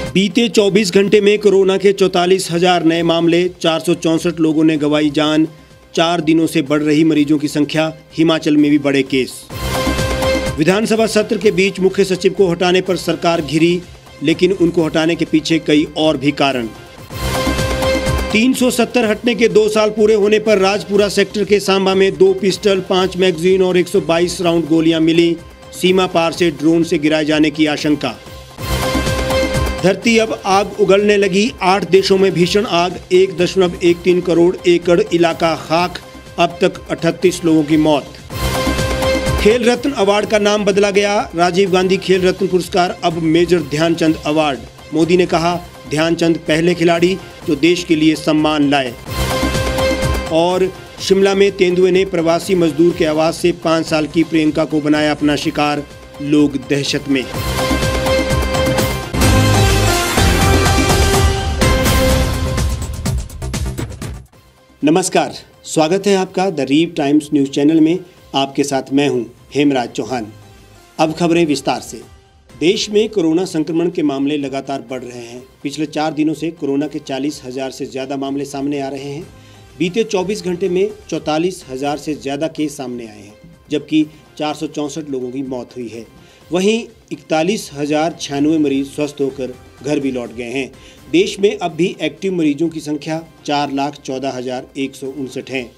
बीते 24 घंटे में कोरोना के 44,000 नए मामले, 464 लोगों ने गंवाई जान। 4 दिनों से बढ़ रही मरीजों की संख्या, हिमाचल में भी बढ़े केस। विधानसभा सत्र के बीच मुख्य सचिव को हटाने पर सरकार घिरी, लेकिन उनको हटाने के पीछे कई और भी कारण। 370 हटने के 2 साल पूरे होने पर राजपुरा सेक्टर के सांबा में 2 पिस्टल, 5 मैगजीन और 122 राउंड गोलियां मिली। सीमा पार से ड्रोन से गिराए जाने की आशंका। धरती अब आग उगलने लगी, 8 देशों में भीषण आग, 1.13 करोड़ एकड़ इलाका खाक, अब तक 38 लोगों की मौत। खेल रत्न अवार्ड का नाम बदला गया, राजीव गांधी खेल रत्न पुरस्कार अब मेजर ध्यानचंद अवार्ड। मोदी ने कहा, ध्यानचंद पहले खिलाड़ी जो देश के लिए सम्मान लाए। और शिमला में तेंदुए ने प्रवासी मजदूर के आवाज से 5 साल की प्रियंका को बनाया अपना शिकार, लोग दहशत में। नमस्कार, स्वागत है आपका द रीव टाइम्स न्यूज़ चैनल में। आपके साथ मैं हूं हेमराज चौहान। अब खबरें विस्तार से। देश में कोरोना संक्रमण के मामले लगातार बढ़ रहे हैं। पिछले 4 दिनों से कोरोना के 40,000 से ज़्यादा मामले सामने आ रहे हैं। बीते 24 घंटे में 44,000 से ज़्यादा केस सामने आए हैं, जबकि 464 लोगों की मौत हुई है। वहीं 41,096 मरीज स्वस्थ होकर घर भी लौट गए हैं। देश में अब भी एक्टिव मरीजों की संख्या 4,14,159 है।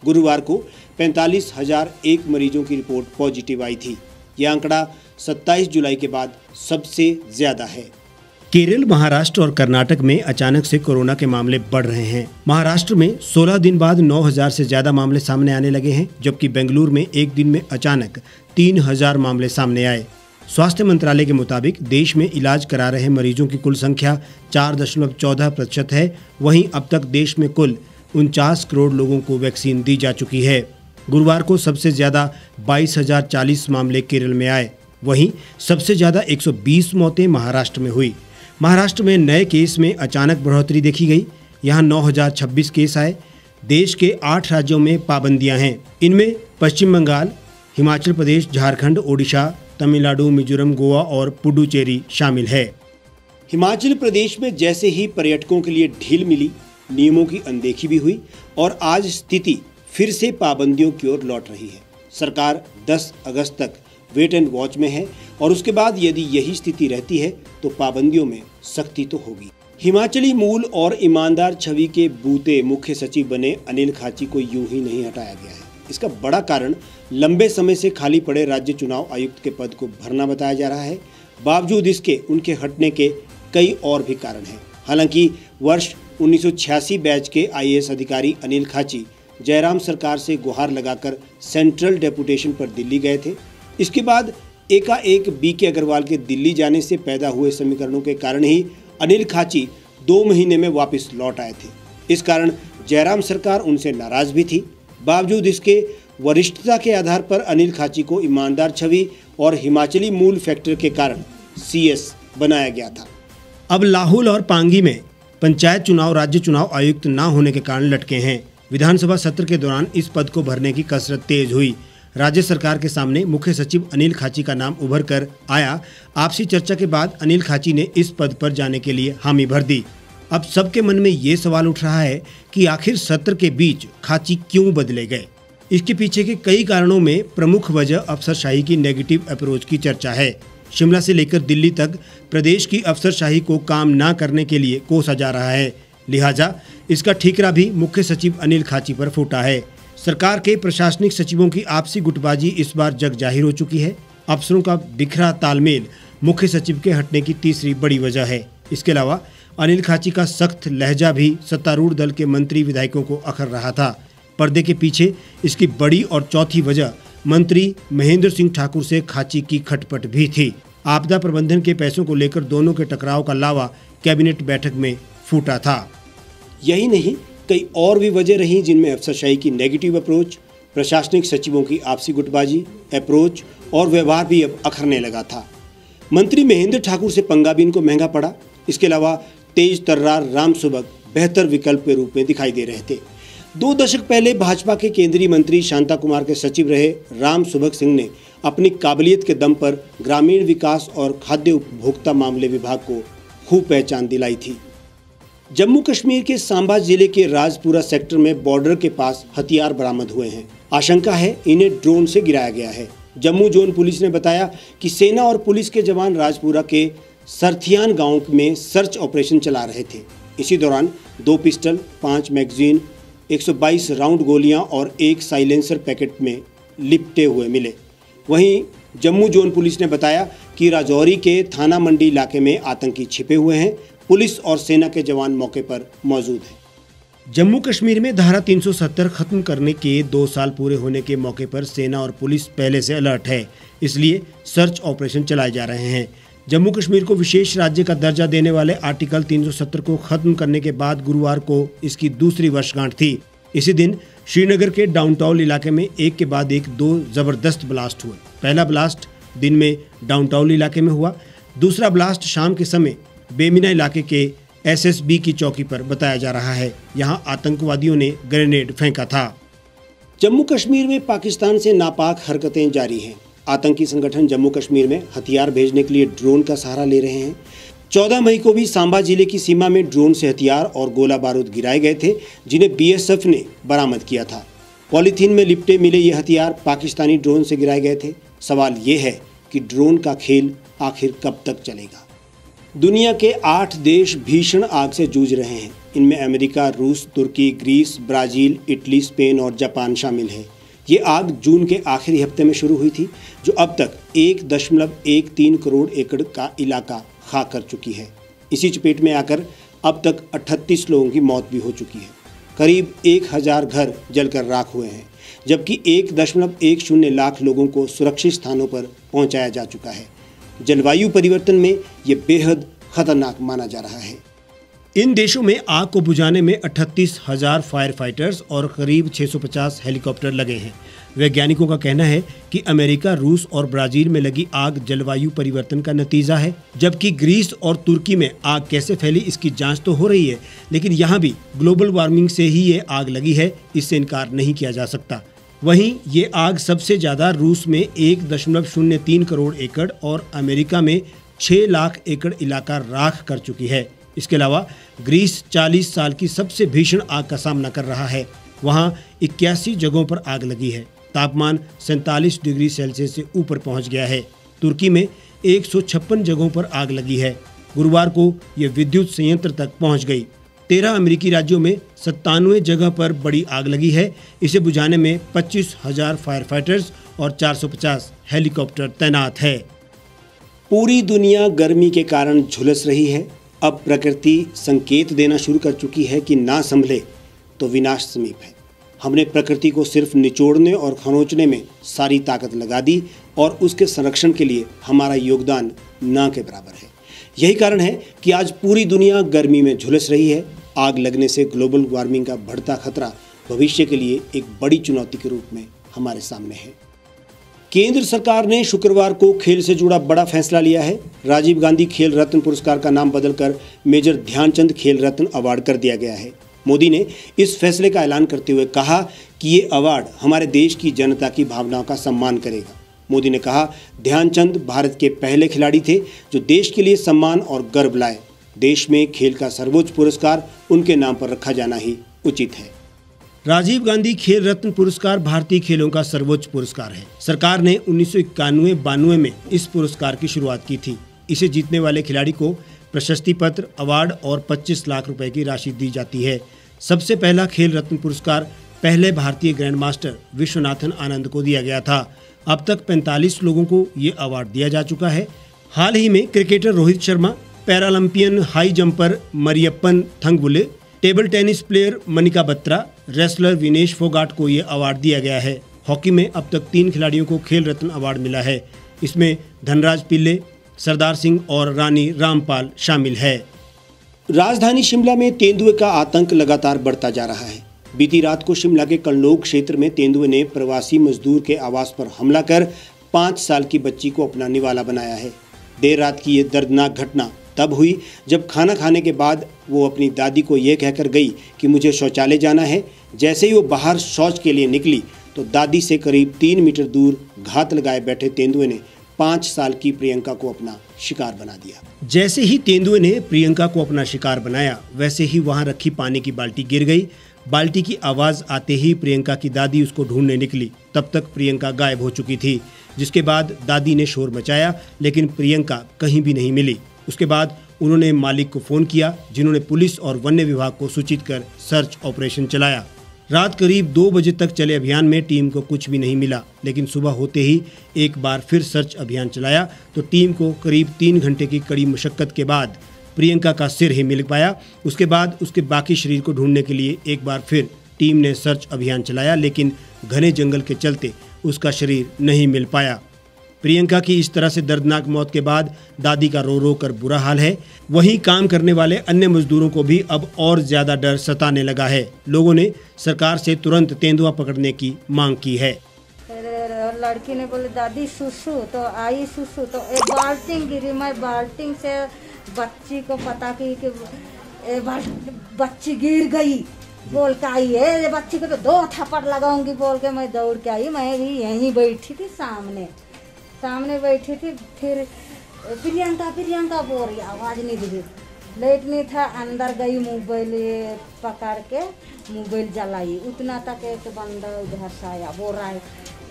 गुरुवार को 45,001 मरीजों की रिपोर्ट पॉजिटिव आई थी। यह आंकड़ा 27 जुलाई के बाद सबसे ज़्यादा है। केरल, महाराष्ट्र और कर्नाटक में अचानक से कोरोना के मामले बढ़ रहे हैं। महाराष्ट्र में 16 दिन बाद 9,000 से ज़्यादा मामले सामने आने लगे हैं, जबकि बेंगलुरु में एक दिन में अचानक 3,000 मामले सामने आए। स्वास्थ्य मंत्रालय के मुताबिक देश में इलाज करा रहे मरीजों की कुल संख्या 4.14% है। वहीं अब तक देश में कुल 49 करोड़ लोगों को वैक्सीन दी जा चुकी है। गुरुवार को सबसे ज़्यादा 22,040 मामले केरल में आए। वहीं सबसे ज़्यादा 120 मौतें महाराष्ट्र में हुई। महाराष्ट्र में नए केस में अचानक बढ़ोतरी देखी गई। यहाँ 9,026 केस आए। देश के 8 राज्यों में पाबंदियां हैं। इनमें पश्चिम बंगाल, हिमाचल प्रदेश, झारखंड, ओडिशा, तमिलनाडु, मिजोरम, गोवा और पुडुचेरी शामिल है। हिमाचल प्रदेश में जैसे ही पर्यटकों के लिए ढील मिली, नियमों की अनदेखी भी हुई और आज स्थिति फिर से पाबंदियों की ओर लौट रही है। सरकार 10 अगस्त तक वेट एंड वॉच में है और उसके बाद यदि यही स्थिति रहती है तो पाबंदियों में सख्ती तो होगी। हिमाचली मूल और ईमानदार छवि के बूते मुख्य सचिव बने अनिल खाची को यूं ही नहीं हटाया गया है। इसका बड़ा कारण लंबे समय से खाली पड़े राज्य चुनाव आयुक्त के पद को भरना बताया जा रहा है। बावजूद इसके उनके हटने के कई और भी कारण हैं। हालांकि वर्ष 1986 बैच के IAS अधिकारी अनिल खाची जयराम सरकार से गुहार लगाकर सेंट्रल डेपुटेशन पर दिल्ली गए थे। इसके बाद एकाएक BK अग्रवाल के दिल्ली जाने से पैदा हुए समीकरणों के कारण ही अनिल खाची 2 महीने में वापस लौट आए थे। इस कारण जयराम सरकार उनसे नाराज भी थी। बावजूद इसके वरिष्ठता के आधार पर अनिल खाची को ईमानदार छवि और हिमाचली मूल फैक्टर के कारण CS बनाया गया था। अब लाहौल और पांगी में पंचायत चुनाव राज्य चुनाव आयुक्त न होने के कारण लटके हैं। विधानसभा सत्र के दौरान इस पद को भरने की कसरत तेज हुई। राज्य सरकार के सामने मुख्य सचिव अनिल खाची का नाम उभर कर आया। आपसी चर्चा के बाद अनिल खाची ने इस पद पर जाने के लिए हामी भर दी। अब सबके मन में ये सवाल उठ रहा है कि आखिर सत्र के बीच खाची क्यों बदले गए। इसके पीछे के कई कारणों में प्रमुख वजह अफसरशाही की नेगेटिव अप्रोच की चर्चा है। शिमला से लेकर दिल्ली तक प्रदेश की अफसरशाही को काम न करने के लिए कोसा जा रहा है। लिहाजा इसका ठीकरा भी मुख्य सचिव अनिल खाची पर फूटा है। सरकार के प्रशासनिक सचिवों की आपसी गुटबाजी इस बार जग जाहिर हो चुकी है। अफसरों का बिखरा तालमेल मुख्य सचिव के हटने की तीसरी बड़ी वजह है। इसके अलावा अनिल खाची का सख्त लहजा भी सत्तारूढ़ दल के मंत्री विधायकों को अखर रहा था। पर्दे के पीछे इसकी बड़ी और चौथी वजह मंत्री महेंद्र सिंह ठाकुर से खाची की खटपट भी थी। आपदा प्रबंधन के पैसों को लेकर दोनों के टकराव का लावा कैबिनेट बैठक में फूटा था। यही नहीं, कई और भी वजह रही जिनमें अफसरशाही की नेगेटिव अप्रोच, प्रशासनिक सचिवों की आपसी गुटबाजी अप्रोच और व्यवहार भी अब अखरने लगा था। मंत्री महेंद्र ठाकुर से पंगा भी इनको महंगा पड़ा। इसके अलावा तेज तर्रार राम सुभग बेहतर विकल्प के रूप में दिखाई दे रहे थे। 2 दशक पहले भाजपा के केंद्रीय मंत्री शांता कुमार के सचिव रहे राम सुभग सिंह ने अपनी काबिलियत के दम पर ग्रामीण विकास और खाद्य उपभोक्ता मामले विभाग को खूब पहचान दिलाई थी। जम्मू कश्मीर के सांबा जिले के राजपुरा सेक्टर में बॉर्डर के पास हथियार बरामद हुए हैं। आशंका है इन्हें ड्रोन से गिराया गया है। जम्मू जोन पुलिस ने बताया कि सेना और पुलिस के जवान राजपुरा के सरथियान गांव में सर्च ऑपरेशन चला रहे थे। इसी दौरान 2 पिस्टल, 5 मैगजीन, 122 राउंड गोलियां और 1 साइलेंसर पैकेट में लिपटे हुए मिले। वहीं जम्मू जोन पुलिस ने बताया कि राजौरी के थाना मंडी इलाके में आतंकी छिपे हुए हैं। पुलिस और सेना के जवान मौके पर मौजूद हैं। जम्मू कश्मीर में धारा 370 खत्म करने के 2 साल पूरे होने के मौके पर सेना और पुलिस पहले से अलर्ट है, इसलिए सर्च ऑपरेशन चलाए जा रहे हैं। जम्मू कश्मीर को विशेष राज्य का दर्जा देने वाले आर्टिकल 370 को खत्म करने के बाद गुरुवार को इसकी दूसरी वर्षगांठ थी। इसी दिन श्रीनगर के डाउनटाउन इलाके में एक के बाद एक 2 जबरदस्त ब्लास्ट हुए। पहला ब्लास्ट दिन में डाउनटाउन इलाके में हुआ, दूसरा ब्लास्ट शाम के समय बेमिना इलाके के एसएसबी की चौकी पर बताया जा रहा है। यहां आतंकवादियों ने ग्रेनेड फेंका था। जम्मू कश्मीर में पाकिस्तान से नापाक हरकतें जारी हैं। आतंकी संगठन जम्मू कश्मीर में हथियार भेजने के लिए ड्रोन का सहारा ले रहे हैं। 14 मई को भी सांबा जिले की सीमा में ड्रोन से हथियार और गोला बारूद गिराए गए थे, जिन्हें बीएसएफ ने बरामद किया था। पॉलीथीन में लिपटे मिले ये हथियार पाकिस्तानी ड्रोन से गिराए गए थे। सवाल ये है कि ड्रोन का खेल आखिर कब तक चलेगा। दुनिया के 8 देश भीषण आग से जूझ रहे हैं। इनमें अमेरिका, रूस, तुर्की, ग्रीस, ब्राज़ील, इटली, स्पेन और जापान शामिल है। ये आग जून के आखिरी हफ्ते में शुरू हुई थी, जो अब तक 1.13 करोड़ एकड़ का इलाका खाक कर चुकी है। इसी चपेट में आकर अब तक 38 लोगों की मौत भी हो चुकी है। करीब 1000 घर जलकर राख हुए हैं, जबकि 1.10 लाख लोगों को सुरक्षित स्थानों पर पहुंचाया जा चुका है। जलवायु परिवर्तन में ये बेहद खतरनाक माना जा रहा है। इन देशों में आग को बुझाने में 38,000 फायर फाइटर्स और करीब 650 हेलीकॉप्टर लगे हैं। वैज्ञानिकों का कहना है कि अमेरिका, रूस और ब्राज़ील में लगी आग जलवायु परिवर्तन का नतीजा है, जबकि ग्रीस और तुर्की में आग कैसे फैली इसकी जांच तो हो रही है, लेकिन यहाँ भी ग्लोबल वार्मिंग से ही ये आग लगी है, इससे इनकार नहीं किया जा सकता। वहीं ये आग सबसे ज़्यादा रूस में 1.03 करोड़ एकड़ और अमेरिका में 6 लाख एकड़ इलाका राख कर चुकी है। इसके अलावा ग्रीस 40 साल की सबसे भीषण आग का सामना कर रहा है। वहां 81 जगहों पर आग लगी है। तापमान 47 डिग्री सेल्सियस से ऊपर पहुंच गया है। तुर्की में 156 जगहों पर आग लगी है। गुरुवार को यह विद्युत संयंत्र तक पहुंच गई। 13 अमेरिकी राज्यों में 97 जगह पर बड़ी आग लगी है। इसे बुझाने में 25,000 फायर फाइटर्स और 450 हेलीकॉप्टर तैनात है। पूरी दुनिया गर्मी के कारण झुलस रही है। अब प्रकृति संकेत देना शुरू कर चुकी है कि ना संभले तो विनाश समीप है। हमने प्रकृति को सिर्फ निचोड़ने और खरोंचने में सारी ताकत लगा दी और उसके संरक्षण के लिए हमारा योगदान ना के बराबर है। यही कारण है कि आज पूरी दुनिया गर्मी में झुलस रही है। आग लगने से ग्लोबल वार्मिंग का बढ़ता खतरा भविष्य के लिए एक बड़ी चुनौती के रूप में हमारे सामने है। केंद्र सरकार ने शुक्रवार को खेल से जुड़ा बड़ा फैसला लिया है। राजीव गांधी खेल रत्न पुरस्कार का नाम बदलकर मेजर ध्यानचंद खेल रत्न अवार्ड कर दिया गया है। मोदी ने इस फैसले का ऐलान करते हुए कहा कि ये अवार्ड हमारे देश की जनता की भावनाओं का सम्मान करेगा। मोदी ने कहा, ध्यानचंद भारत के पहले खिलाड़ी थे जो देश के लिए सम्मान और गर्व लाए। देश में खेल का सर्वोच्च पुरस्कार उनके नाम पर रखा जाना ही उचित है। राजीव गांधी खेल रत्न पुरस्कार भारतीय खेलों का सर्वोच्च पुरस्कार है। सरकार ने 1991-92 में इस पुरस्कार की शुरुआत की थी। इसे जीतने वाले खिलाड़ी को प्रशस्ति पत्र, अवार्ड और 25 लाख रुपए की राशि दी जाती है। सबसे पहला खेल रत्न पुरस्कार पहले भारतीय ग्रैंड मास्टर विश्वनाथन आनंद को दिया गया था। अब तक 45 लोगों को ये अवार्ड दिया जा चुका है। हाल ही में cricketer Rohit Sharma, Paralympian high jumper Mariyappan Thangavelu, table tennis player Manika Batra, wrestler Vinesh Phogat को ये अवार्ड दिया गया है। हॉकी में अब तक 3 खिलाड़ियों को खेल रत्न अवार्ड मिला है। इसमें धनराज पिल्ले, सरदार सिंह और रानी रामपाल शामिल है। राजधानी शिमला में तेंदुए का आतंक लगातार बढ़ता जा रहा है। बीती रात को शिमला के कल्लोग क्षेत्र में तेंदुए ने प्रवासी मजदूर के आवास पर हमला कर 5 साल की बच्ची को अपना निवाला बनाया है। देर रात की ये दर्दनाक घटना तब हुई जब खाना खाने के बाद वो अपनी दादी को ये कहकर गई कि मुझे शौचालय जाना है। जैसे ही वो बाहर शौच के लिए निकली तो दादी से करीब 3 मीटर दूर घात लगाए बैठे तेंदुए ने 5 साल की प्रियंका को अपना शिकार बना दिया। जैसे ही तेंदुए ने प्रियंका को अपना शिकार बनाया, वैसे ही वहां रखी पानी की बाल्टी गिर गई। बाल्टी की आवाज आते ही प्रियंका की दादी उसको ढूंढने निकली। तब तक प्रियंका गायब हो चुकी थी, जिसके बाद दादी ने शोर मचाया, लेकिन प्रियंका कहीं भी नहीं मिली। उसके बाद उन्होंने मालिक को फोन किया, जिन्होंने पुलिस और वन्य विभाग को सूचित कर सर्च ऑपरेशन चलाया। रात करीब 2 बजे तक चले अभियान में टीम को कुछ भी नहीं मिला, लेकिन सुबह होते ही एक बार फिर सर्च अभियान चलाया तो टीम को करीब 3 घंटे की कड़ी मशक्कत के बाद प्रियंका का सिर ही मिल पाया। उसके बाद उसके बाकी शरीर को ढूंढने के लिए एक बार फिर टीम ने सर्च अभियान चलाया, लेकिन घने जंगल के चलते उसका शरीर नहीं मिल पाया। प्रियंका की इस तरह से दर्दनाक मौत के बाद दादी का रो रो कर बुरा हाल है। वहीं काम करने वाले अन्य मजदूरों को भी अब और ज्यादा डर सताने लगा है। लोगों ने सरकार से तुरंत तेंदुआ पकड़ने की मांग की है। लड़की ने बोले दादी सुसु, तो आई सुसु तो एक बाल्टी गिरी। मैं बाल्टी से बच्ची को पता की कि बच्ची गिर गई बोल के आई है। बच्ची को तो 2 थप्पड़ लगाऊंगी बोल के मैं दौड़ के आई। मैं भी यहीं बैठी थी, सामने बैठी थी। फिर प्रियंका प्रियंका बोल रही, आवाज नहीं दी। लाइट नहीं था, अंदर गई, मोबाइल पकड़ के मोबाइल जलाई। उतना तक एक बंदा उधर से आया, बोल रहा है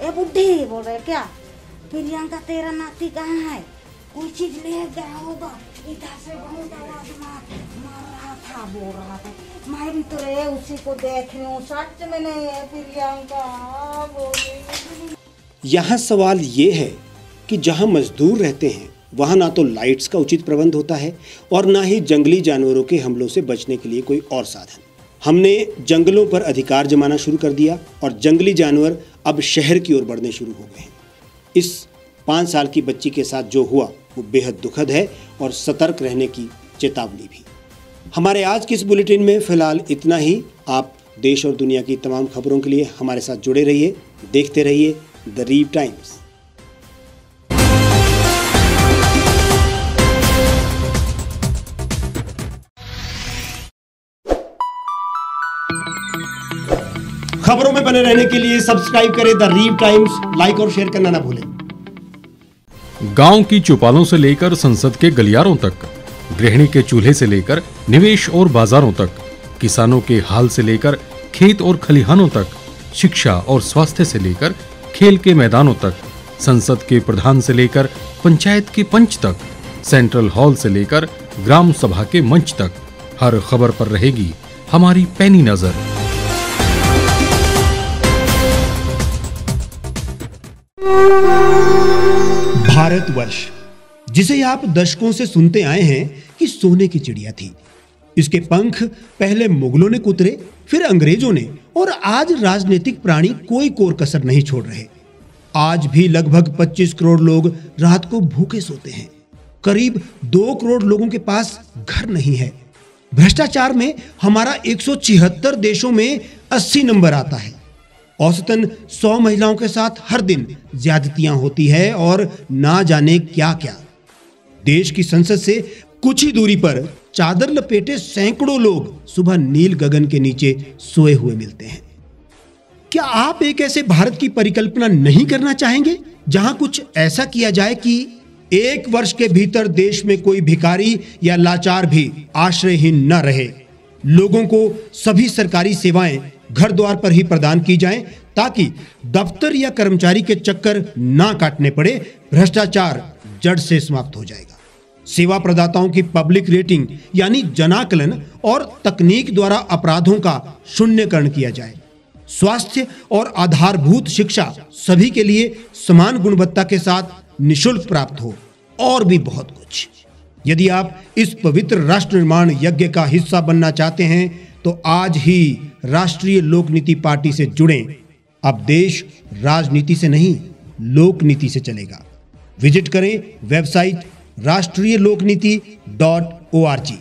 ए बुढ़ी, बोल रहे क्या प्रियंका तेरा नाती कहाँ है, कोई चीज ले गया होगा। इधर से बहुत आवाज मार रहा था, बोल रहा था। मैं भी तो रहे उसी को देख रही हूँ, सच में नहीं है प्रियंका बोली। यहाँ सवाल ये है कि जहाँ मजदूर रहते हैं वहाँ ना तो लाइट्स का उचित प्रबंध होता है और ना ही जंगली जानवरों के हमलों से बचने के लिए कोई और साधन। हमने जंगलों पर अधिकार जमाना शुरू कर दिया और जंगली जानवर अब शहर की ओर बढ़ने शुरू हो गए हैं। इस 5 साल की बच्ची के साथ जो हुआ वो बेहद दुखद है और सतर्क रहने की चेतावनी भी। हमारे आज के इस बुलेटिन में फिलहाल इतना ही। आप देश और दुनिया की तमाम खबरों के लिए हमारे साथ जुड़े रहिए, देखते रहिए द रीव टाइम्स। खबरों में बने रहने के लिए सब्सक्राइब करें द रीव टाइम्स, लाइक और शेयर करना ना भूलें। गांव की चौपालों से लेकर संसद के गलियारों तक, गृहिणी के चूल्हे से लेकर निवेश और बाजारों तक, किसानों के हाल से लेकर खेत और खलिहानों तक, शिक्षा और स्वास्थ्य से लेकर खेल के मैदानों तक, संसद के प्रधान से लेकर पंचायत के पंच तक, सेंट्रल हॉल से लेकर ग्राम सभा के मंच तक, हर खबर पर रहेगी हमारी पैनी नजर। भारतवर्ष, जिसे आप दशकों से सुनते आए हैं कि सोने की चिड़िया थी। इसके पंख पहले मुगलों ने कुतरे, फिर अंग्रेजों ने, और आज राजनीतिक प्राणी कोई कोर कसर नहीं छोड़ रहे। आज भी लगभग 25 करोड़ लोग रात को भूखे सोते हैं। करीब 2 करोड़ लोगों के पास घर नहीं है। भ्रष्टाचार में हमारा 176 देशों में 80 नंबर आता है। औसतन 100 महिलाओं के साथ हर दिन ज्यादतियां होती है और ना जाने क्या क्या। देश की संसद से कुछ ही दूरी पर चादर लपेटे सैकड़ों लोग सुबह नील गगन के नीचे सोए हुए मिलते हैं। क्या आप एक ऐसे भारत की परिकल्पना नहीं करना चाहेंगे जहां कुछ ऐसा किया जाए कि 1 वर्ष के भीतर देश में कोई भिखारी या लाचार भी आश्रयहीन न रहे? लोगों को सभी सरकारी सेवाएं घर द्वार पर ही प्रदान की जाएं ताकि दफ्तर या कर्मचारी के चक्कर ना काटने पड़े। भ्रष्टाचार जड़ से समाप्त हो जाएगा। सेवा प्रदाताओं की पब्लिक रेटिंग यानी जनाकलन और तकनीक द्वारा अपराधों का शून्यकरण किया जाए। स्वास्थ्य और आधारभूत शिक्षा सभी के लिए समान गुणवत्ता के साथ निःशुल्क प्राप्त हो, और भी बहुत कुछ। यदि आप इस पवित्र राष्ट्र निर्माण यज्ञ का हिस्सा बनना चाहते हैं तो आज ही राष्ट्रीय लोक नीति पार्टी से जुड़ें। अब देश राजनीति से नहीं, लोक नीति से चलेगा। विजिट करें वेबसाइट rashtriyalokniti.org।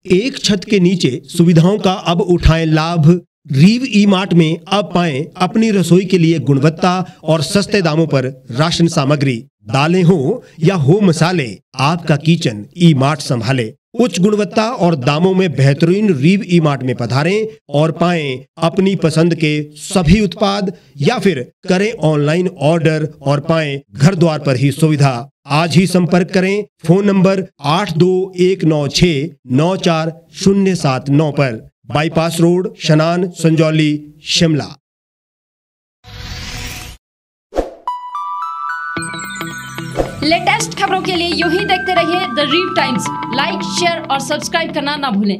एक छत के नीचे सुविधाओं का अब उठाएं लाभ। रीव ई मार्ट में अब पाएं अपनी रसोई के लिए गुणवत्ता और सस्ते दामों पर राशन सामग्री। दालें हो या हो मसाले, आपका किचन ई मार्ट संभाले। उच्च गुणवत्ता और दामों में बेहतरीन रीव ई मार्ट में पधारें और पाएं अपनी पसंद के सभी उत्पाद, या फिर करें ऑनलाइन ऑर्डर और पाएं घर द्वार पर ही सुविधा। आज ही संपर्क करें फोन नंबर 8219694079 पर, बाईपास रोड, शनान, संजौली, शिमला। लेटेस्ट खबरों के लिए यूं ही देखते रहिए द रीव टाइम्स। लाइक, शेयर और सब्सक्राइब करना ना भूलें।